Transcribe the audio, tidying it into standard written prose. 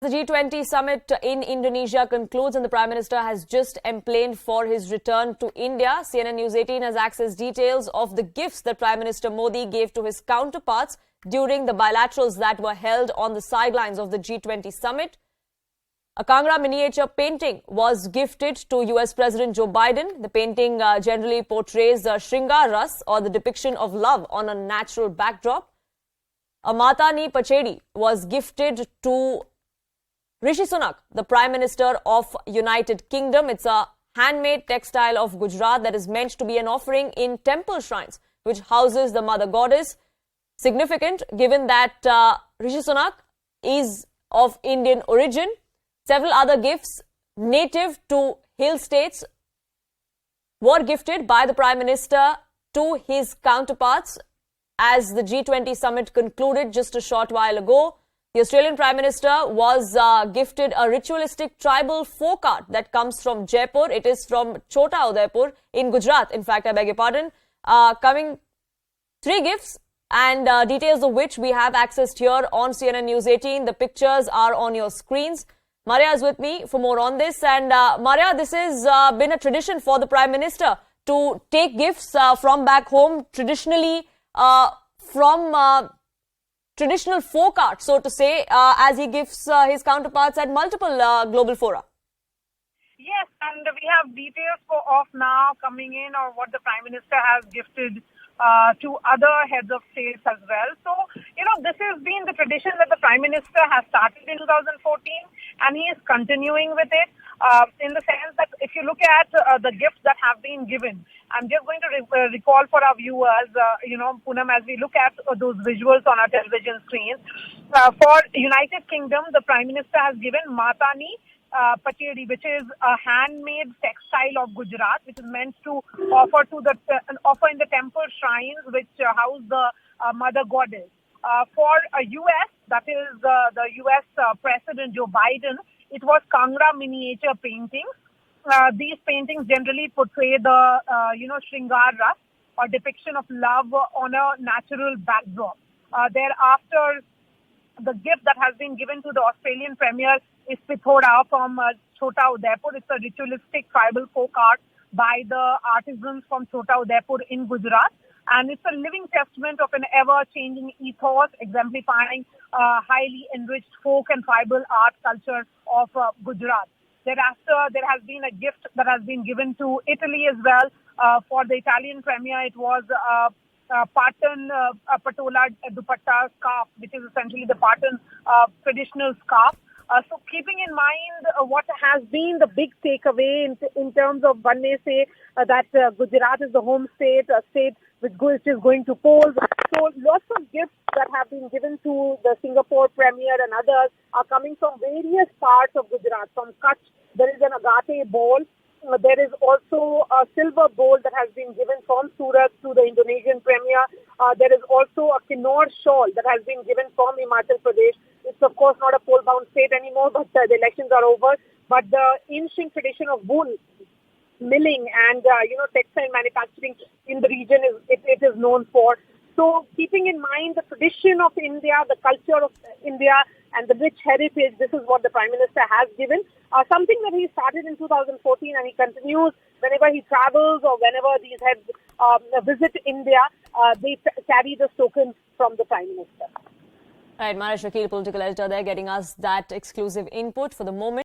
The G20 summit in Indonesia concludes and the Prime Minister has just emplaned for his return to India. CNN News 18 has accessed details of the gifts that Prime Minister Modi gave to his counterparts during the bilaterals that were held on the sidelines of the G20 summit. A Kangra miniature painting was gifted to US President Joe Biden. The painting generally portrays Shringar Ras, or the depiction of love on a natural backdrop. A Mata Ni Pachedi was gifted to Rishi Sunak, the Prime Minister of United Kingdom. It's a handmade textile of Gujarat that is meant to be an offering in temple shrines, which houses the Mother Goddess. Significant given that Rishi Sunak is of Indian origin. Several other gifts native to hill states were gifted by the Prime Minister to his counterparts as the G20 summit concluded just a short while ago. The Australian Prime Minister was gifted a ritualistic tribal folk art that comes from Jaipur. It is from Chota Udaipur in Gujarat. In fact, I beg your pardon. Coming three gifts and details of which we have accessed here on CNN News 18. The pictures are on your screens. Maria is with me for more on this. And Maria, this has been a tradition for the Prime Minister to take gifts from back home, traditionally from traditional folk art, so to say, as he gives his counterparts at multiple global fora. Yes, and we have details of now coming in or what the Prime Minister has gifted to other heads of states as well. So, this has been the tradition that the Prime Minister has started in 2014 and he is continuing with it in the sense that if you look at the gifts that have been given, I'm just going to recall for our viewers, Poonam, as we look at those visuals on our television screens. For United Kingdom, the Prime Minister has given Matani Pachedi, which is a handmade textile of Gujarat, which is meant to offer in the temple shrines which house the Mother Goddess. For US, that is the US President Joe Biden, it was Kangra miniature paintings. These paintings generally portray the, Shringar Ras, or depiction of love on a natural backdrop. Thereafter, the gift that has been given to the Australian Premier is Pithoda from Chota Udaipur. It's a ritualistic tribal folk art by the artisans from Chota Udaipur in Gujarat. And it's a living testament of an ever-changing ethos, exemplifying highly enriched folk and tribal art culture of Gujarat. Thereafter, there has been a gift that has been given to Italy as well. For the Italian Premier, it was Patan Patola Dupatta scarf, which is essentially the Patan traditional scarf. So keeping in mind what has been the big takeaway in terms of, one may say that Gujarat is the home state, a state which is going to polls. So lots of gifts that have been given to the Singapore Premier and others are coming from various parts of Gujarat. From Kutch, there is an agate bowl. There is also a silver bowl that has been given from Surat to the Indonesian Premier. There is also a Kinnaur shawl that has been given from Himachal Pradesh. It's of course not a poll-bound state anymore, but the elections are over. But the ancient tradition of wool milling and textile manufacturing in the region it is known for. So keeping in mind the tradition of India, the culture of India and the rich heritage, this is what the Prime Minister has given. Something that he started in 2014 and he continues whenever he travels or whenever these heads visit India, they carry this token from the Prime Minister. Right, Maria Shakil, political editor there, getting us that exclusive input for the moment.